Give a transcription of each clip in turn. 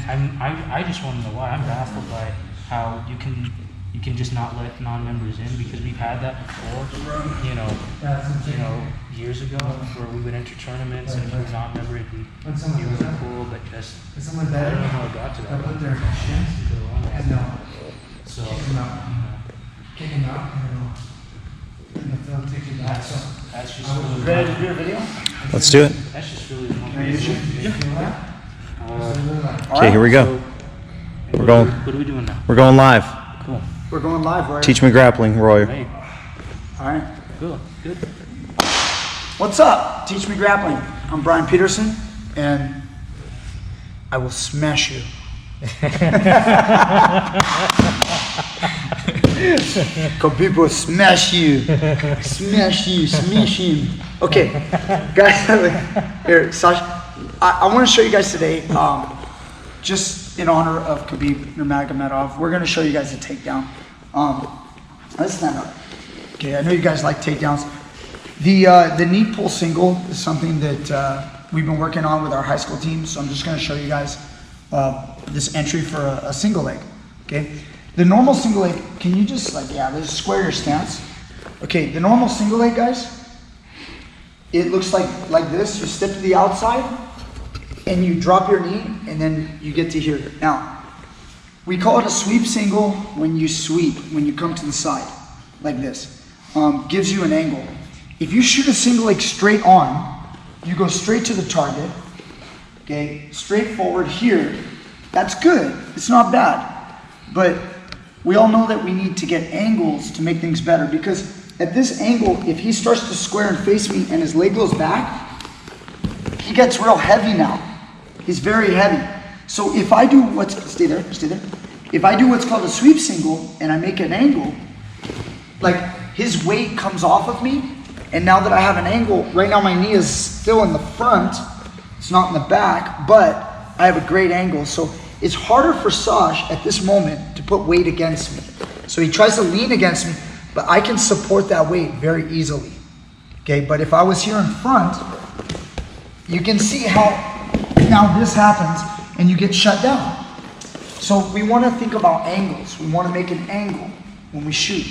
I just want to know why. I'm baffled by how you can just not let non-members in, because we've had that before. Years ago, where we would enter tournaments and if you're not a member, it'd be really cool, but just I don't know how it got to that. Put their shins and they'll so kick them out, and they'll take you back. So that's just really ready to do a video? Let's do it. That's just really one. Okay, here we go. We're going. What are we doing now? We're going live. Cool. We're going live, Roy. Teach me grappling, Roy. Hey, All right. cool. Good. What's up? Teach Me Grappling. I'm Brian Peterson, and I will smash you. Come people, smash you. Smash you, smash him. Okay, guys, here, Sasha, I want to show you guys today, just in honor of Khabib Nurmagomedov, we're going to show you guys a takedown. Let's stand up. Okay, I know you guys like takedowns. The knee pull single is something that we've been working on with our high school team, so I'm just going to show you guys this entry for a single leg. Okay, the normal single leg, can you just let's square your stance. Okay, the normal single leg, guys, it looks like this. You step to the outside and you drop your knee and then you get to here. Now, we call it a sweep single when you sweep, when you come to the side like this. Gives you an angle. If you shoot a single leg straight on, you go straight to the target, okay, straight forward here, that's good, it's not bad. But we all know that we need to get angles to make things better, because at this angle, if he starts to square and face me and his leg goes back, he gets real heavy now. He's very heavy. So if I do stay there. If I do what's called a sweep single and I make an angle, like his weight comes off of me, and now that I have an angle, right now my knee is still in the front, it's not in the back, but I have a great angle. So it's harder for Sash at this moment to put weight against me. So he tries to lean against me, but I can support that weight very easily. Okay, but if I was here in front, you can see how now this happens and you get shut down. So we want to think about angles. We want to make an angle when we shoot.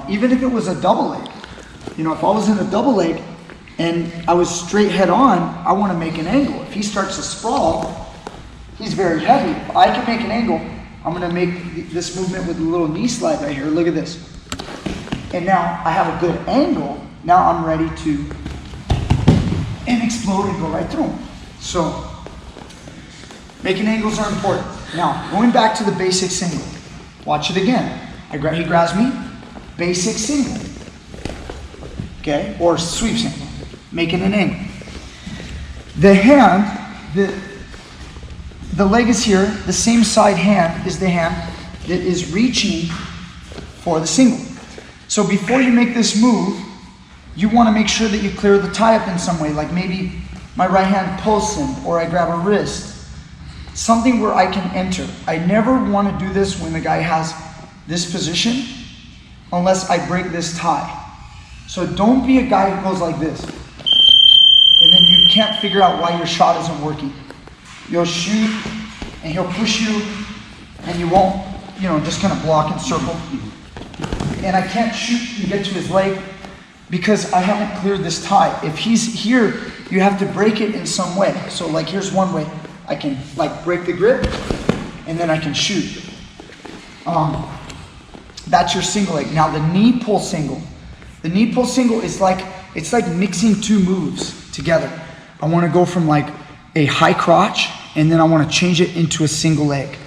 Even if it was a double leg. If I was in a double leg and I was straight head on, I want to make an angle. If he starts to sprawl, he's very heavy. If I can make an angle, I'm going to make this movement with a little knee slide right here. Look at this. And now I have a good angle. Now I'm ready to explode and go right through him. So making angles are important. Now, going back to the basic single. Watch it again. He grabs me, basic single. Okay, or sweep single, making an angle. The hand, the leg is here, the same side hand is the hand that is reaching for the single. So before you make this move, you want to make sure that you clear the tie-up in some way, like maybe my right hand pulls him, or I grab a wrist. Something where I can enter. I never want to do this when the guy has this position, unless I break this tie. So don't be a guy who goes like this, and then you can't figure out why your shot isn't working. You'll shoot, and he'll push you, and you won't, just kind of block and circle. And I can't shoot and get to his leg because I haven't cleared this tie. If he's here, you have to break it in some way. So here's one way. I can break the grip, and then I can shoot. That's your single leg. Now the knee pull single. The knee pull single is it's like mixing two moves together. I want to go from a high crotch, and then I want to change it into a single leg.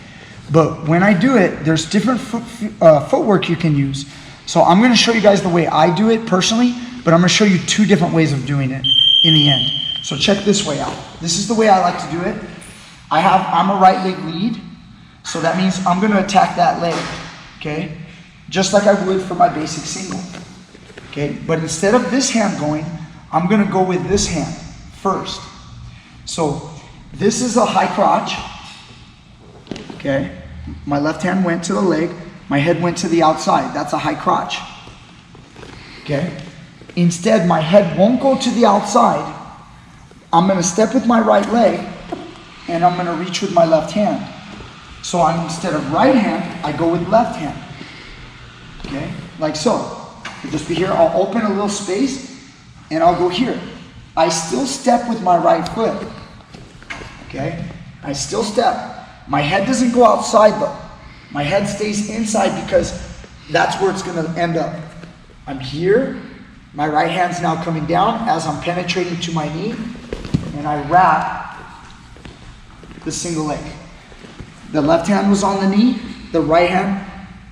But when I do it, there's different footwork you can use. So I'm going to show you guys the way I do it personally, but I'm going to show you two different ways of doing it in the end. So check this way out. This is the way I like to do it. I'm a right leg lead, so that means I'm going to attack that leg, okay? Just like I would for my basic single, okay? But instead of this hand going, I'm going to go with this hand first. So this is a high crotch, okay? My left hand went to the leg, my head went to the outside. That's a high crotch, okay? Instead, my head won't go to the outside. I'm going to step with my right leg, and I'm gonna reach with my left hand. So instead of right hand, I go with left hand. Okay, like so. You'll just be here, I'll open a little space, and I'll go here. I still step with my right foot. Okay, I still step. My head doesn't go outside though. My head stays inside because that's where it's gonna end up. I'm here, my right hand's now coming down as I'm penetrating to my knee, and I wrap the single leg. The left hand was on the knee, the right hand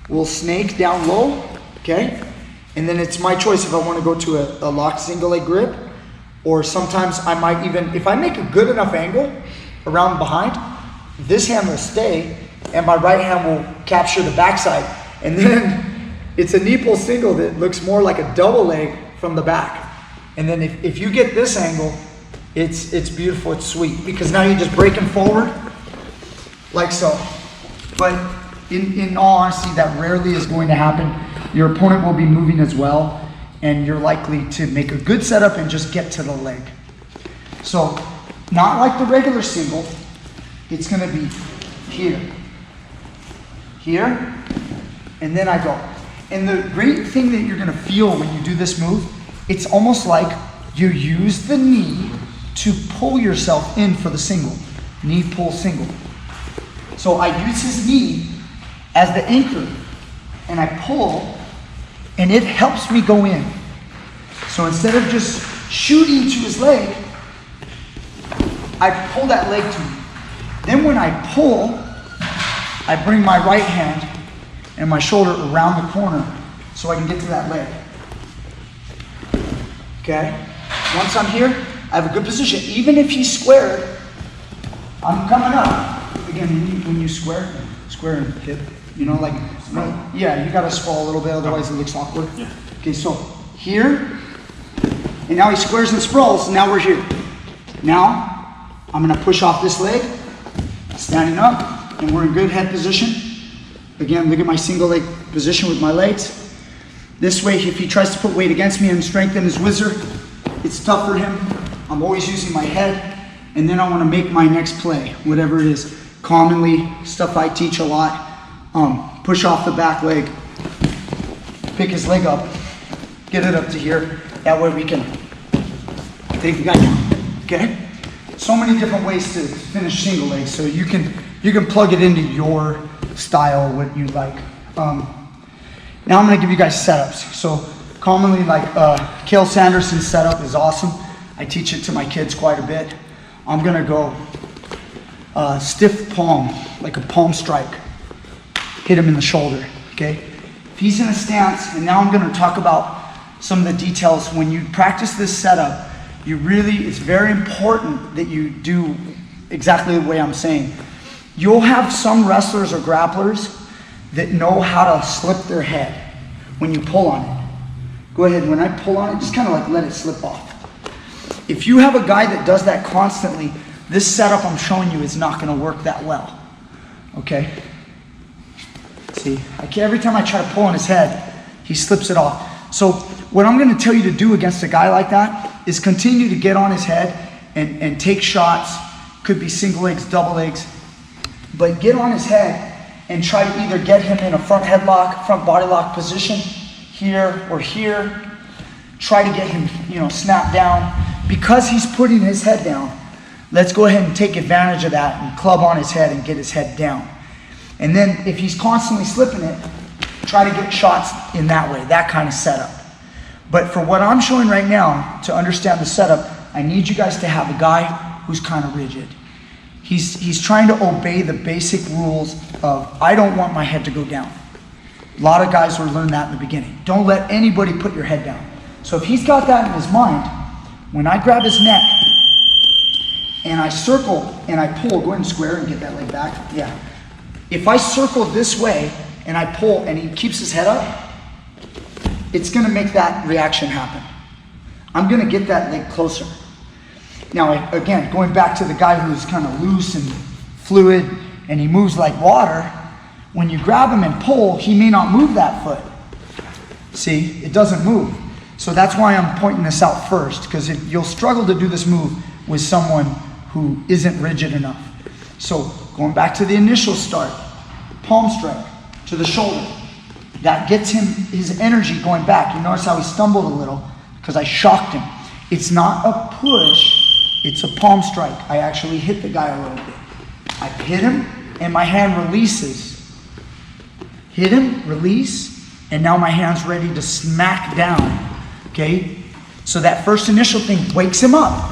will snake down low, okay? And then it's my choice if I want to go to a locked single leg grip, or sometimes I might even, if I make a good enough angle around behind, this hand will stay and my right hand will capture the backside. And then it's a knee pull single that looks more like a double leg from the back. And then if you get this angle, it's beautiful, it's sweet, because now you're just breaking forward like so. But in all honesty, that rarely is going to happen. Your opponent will be moving as well, and you're likely to make a good setup and just get to the leg. So, not like the regular single, it's gonna be here, here, and then I go. And the great thing that you're gonna feel when you do this move, it's almost like you use the knee to pull yourself in for the single. Knee pull single. So I use his knee as the anchor, and I pull, and it helps me go in. So instead of just shooting to his leg, I pull that leg to me. Then when I pull, I bring my right hand and my shoulder around the corner so I can get to that leg. Okay? Once I'm here, I have a good position. Even if he's squared, I'm coming up. Again, when you square and hip, you know, like, yeah, you gotta sprawl a little bit, otherwise it looks awkward. Yeah. Okay, so here, and now he squares and sprawls, and now we're here. Now, I'm gonna push off this leg, standing up, and we're in good head position. Again, look at my single leg position with my legs. This way, if he tries to put weight against me and strengthen his whizzer, it's tough for him. I'm always using my head, and then I wanna make my next play, whatever it is. Commonly, stuff I teach a lot, push off the back leg, pick his leg up, get it up to here. That way we can take the guy down, okay? So many different ways to finish single legs, so you can plug it into your style, what you like. Now I'm gonna give you guys setups. So commonly, like Cale Sanderson's setup is awesome. I teach it to my kids quite a bit. I'm gonna go stiff palm, like a palm strike. Hit him in the shoulder, okay? If he's in a stance, and now I'm gonna talk about some of the details. When you practice this setup, it's very important that you do exactly the way I'm saying. You'll have some wrestlers or grapplers that know how to slip their head when you pull on it. Go ahead, when I pull on it, just kind of like let it slip off. If you have a guy that does that constantly, this setup I'm showing you is not gonna work that well, okay? See, every time I try to pull on his head, he slips it off. So what I'm gonna tell you to do against a guy like that is continue to get on his head and take shots. Could be single legs, double legs, but get on his head and try to either get him in a front headlock, front body lock position, here or here. Try to get him, snap down. Because he's putting his head down, let's go ahead and take advantage of that and club on his head and get his head down. And then if he's constantly slipping it, try to get shots in that way, that kind of setup. But for what I'm showing right now, to understand the setup, I need you guys to have a guy who's kind of rigid. He's trying to obey the basic rules of, I don't want my head to go down. A lot of guys will learn that in the beginning. Don't let anybody put your head down. So if he's got that in his mind, when I grab his neck and I circle and I pull, go ahead and square and get that leg back. Yeah. If I circle this way and I pull and he keeps his head up, it's gonna make that reaction happen. I'm gonna get that leg closer. Now, again, going back to the guy who's kind of loose and fluid and he moves like water, when you grab him and pull, he may not move that foot. See, it doesn't move. So that's why I'm pointing this out first, because you'll struggle to do this move with someone who isn't rigid enough. So going back to the initial start, palm strike to the shoulder. That gets him his energy going back. You notice how he stumbled a little because I shocked him. It's not a push, it's a palm strike. I actually hit the guy a little bit. I hit him and my hand releases. Hit him, release, and now my hand's ready to smack down. Okay? So that first initial thing wakes him up.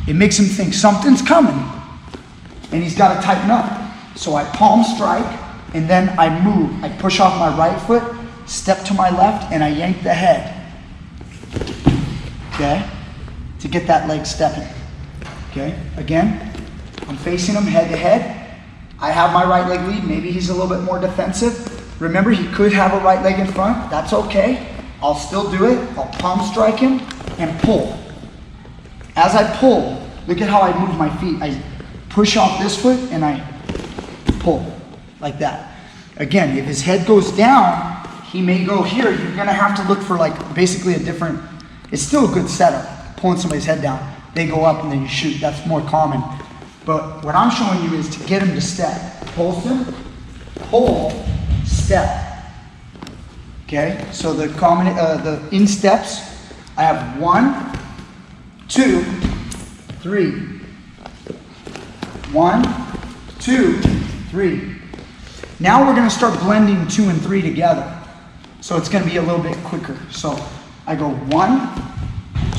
It makes him think something's coming. And he's got to tighten up. So I palm strike, and then I move. I push off my right foot, step to my left, and I yank the head. Okay? To get that leg stepping. Okay? Again, I'm facing him head to head. I have my right leg lead. Maybe he's a little bit more defensive. Remember, he could have a right leg in front. That's okay. I'll still do it. I'll palm strike him and pull. As I pull, look at how I move my feet. I push off this foot and I pull like that. Again, if his head goes down, he may go here. You're gonna have to look for like basically a different, it's still a good setup, pulling somebody's head down. They go up and then you shoot. That's more common. But what I'm showing you is to get him to step. Pulse him, pull, step. Okay, so the common, the in steps, I have 1, 2, 3. 1, 2, 3. Now we're going to start blending 2 and 3 together. So it's going to be a little bit quicker. So I go 1,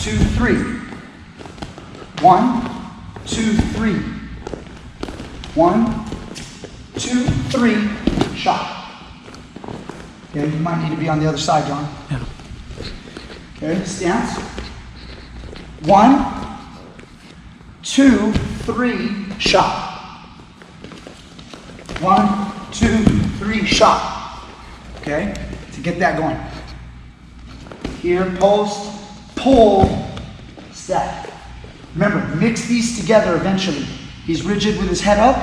2, 3. 1, 2, 3. 1, 2, 3. Shot. Okay, you might need to be on the other side, John. Yeah. Okay, stance. 1, 2, 3, shot. 1, 2, 3, shot. Okay, to get that going. Here, post, pull, step. Remember, mix these together eventually. He's rigid with his head up.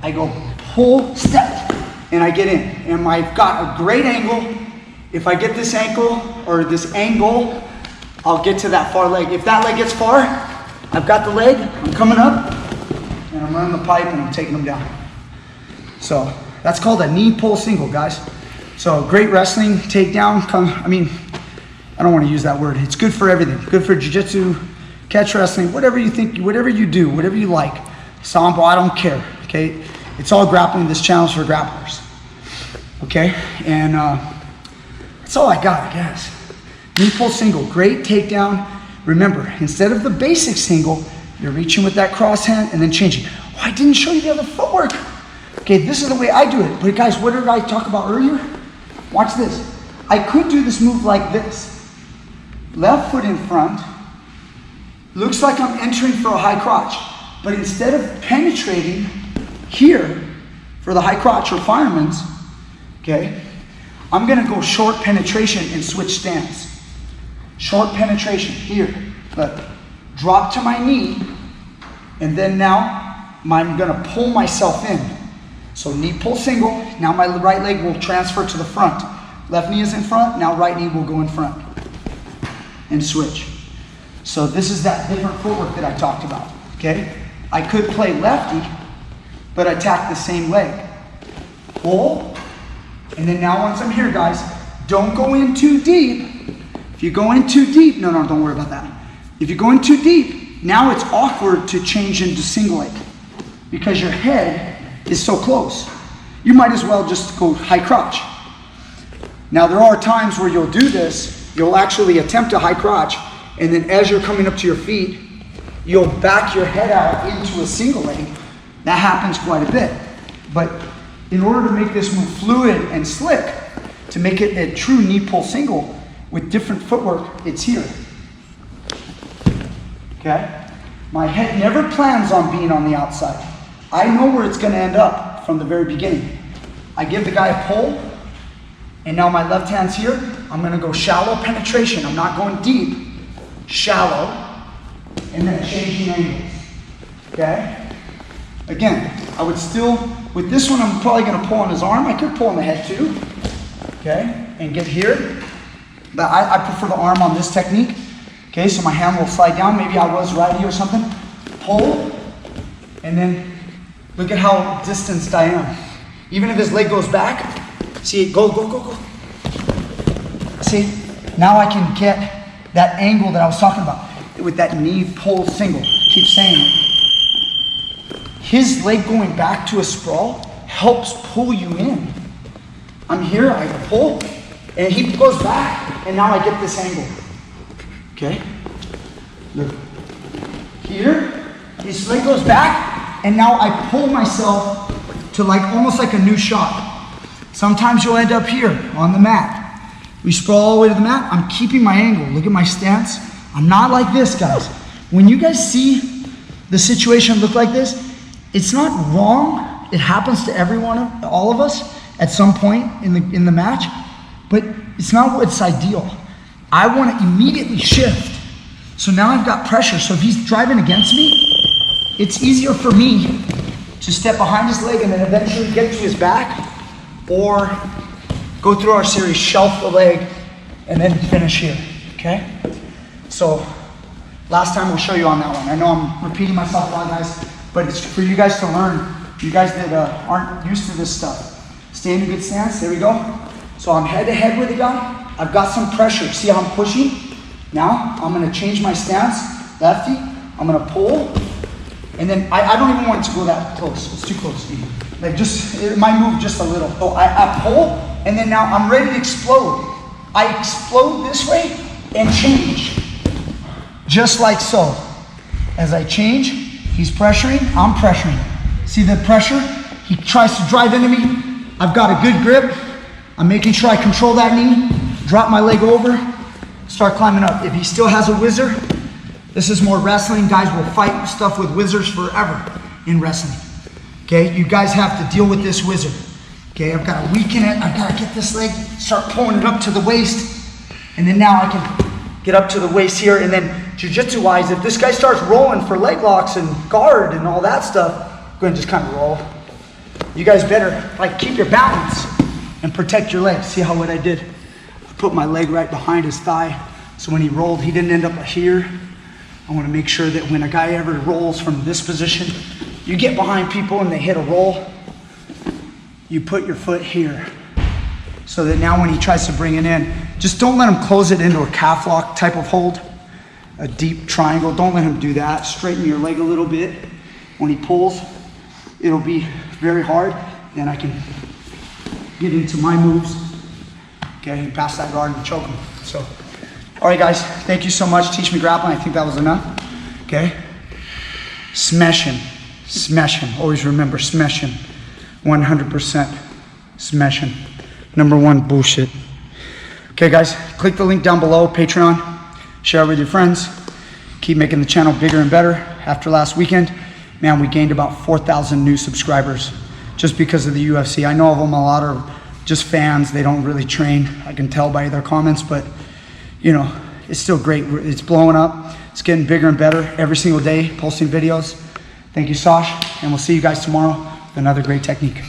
I go pull, step, and I get in. And I've got a great angle. If I get this ankle or this angle, I'll get to that far leg. If that leg gets far, I've got the leg, I'm coming up, and I'm running the pipe and I'm taking them down. So that's called a knee pull single, guys. So great wrestling, takedown, I don't want to use that word. It's good for everything. Good for jiu-jitsu, catch wrestling, whatever you think, whatever you do, whatever you like. Sambo, I don't care, okay? It's all grappling. This channel's for grapplers, okay? And that's all I got, I guess. Knee pull single, great takedown. Remember, instead of the basic single, you're reaching with that cross hand and then changing. Oh, I didn't show you the other footwork. Okay, this is the way I do it. But guys, what did I talk about earlier? Watch this. I could do this move like this. Left foot in front. Looks like I'm entering for a high crotch. But instead of penetrating here for the high crotch or fireman's, okay, I'm gonna go short penetration and switch stance. Short penetration here, but drop to my knee, and then now I'm gonna pull myself in. So knee pull single, now my right leg will transfer to the front. Left knee is in front, now right knee will go in front. And switch. So this is that different footwork that I talked about, okay? I could play lefty, but attack the same leg. Pull, and then now once I'm here, guys, don't go in too deep. If you go in too deep, no, don't worry about that. If you go in too deep, now it's awkward to change into single leg because your head is so close. You might as well just go high crotch. Now there are times where you'll do this, you'll actually attempt a high crotch, and then as you're coming up to your feet, you'll back your head out into a single leg. That happens quite a bit. But in order to make this move fluid and slick, to make it a true knee pull single with different footwork, it's here. Okay? My head never plans on being on the outside. I know where it's going to end up from the very beginning. I give the guy a pull, and now my left hand's here. I'm going to go shallow penetration. I'm not going deep. Shallow, and then changing angles. Okay? Again, I would still, with this one, I'm probably going to pull on his arm. I could pull on the head too. Okay? And get here. But I prefer the arm on this technique. Okay, so my hand will slide down. Maybe I was righty or something. Pull, and then Look at how distanced I am. Even if his leg goes back, see, go. See, now I can get that angle that I was talking about with that knee pull single. Keep saying it. His leg going back to a sprawl helps pull you in. I'm here, I pull, and he goes back, and now I get this angle. Okay? Look. Here, his leg goes back, and now I pull myself to like almost like a new shot. Sometimes you'll end up here on the mat. We sprawl all the way to the mat. I'm keeping my angle. Look at my stance. I'm not like this, guys. When you guys see the situation look like this, it's not wrong. It happens to everyone, all of us, at some point in the match, but it's not what's ideal. I want to immediately shift. So now I've got pressure. So if he's driving against me, it's easier for me to step behind his leg and then eventually get to his back, or go through our series, shelf the leg, and then finish here, okay? So last time we'll show you on that one. I know I'm repeating myself a lot, guys, but it's for you guys to learn. You guys that aren't used to this stuff. Stay in a good stance, there we go. So I'm head to head with the guy. I've got some pressure. See how I'm pushing? Now I'm gonna change my stance, lefty. I'm gonna pull, and then I don't even want it to go that close. It's too close to me. Like it might move just a little. So I pull, and then now I'm ready to explode. I explode this way and change. Just like so. As I change, he's pressuring, I'm pressuring. See the pressure? He tries to drive into me. I've got a good grip. I'm making sure I control that knee, drop my leg over, start climbing up. If he still has a whizzer, this is more wrestling. Guys will fight stuff with whizzers forever in wrestling. Okay, you guys have to deal with this whizzer. Okay, I've got to weaken it. I've got to get this leg, start pulling it up to the waist. And then now I can get up to the waist here. And then jiu-jitsu wise, if this guy starts rolling for leg locks and guard and all that stuff, I'm going to just kind of roll. You guys better like keep your balance and protect your legs. See how what I did? I put my leg right behind his thigh. So when he rolled, he didn't end up here. I want to make sure that when a guy ever rolls from this position, you get behind people and they hit a roll, you put your foot here. So that now when he tries to bring it in, just don't let him close it into a calf lock type of hold, a deep triangle. Don't let him do that. Straighten your leg a little bit. When he pulls, it'll be very hard. Then I can get into my moves. Okay, and pass that guard and choke him. So, all right guys, thank you so much. Teach me grappling, I think that was enough. Okay, smash him, smash him. Always remember, smash him. 100% smash him. Number one, bullshit. Okay guys, click the link down below, Patreon. Share it with your friends. Keep making the channel bigger and better. After last weekend, man, we gained about 4,000 new subscribers just because of the UFC. I know of them, a lot are just fans. They don't really train. I can tell by their comments, but you know, it's still great. It's blowing up. It's getting bigger and better every single day, posting videos. Thank you, Sash, and we'll see you guys tomorrow with another great technique.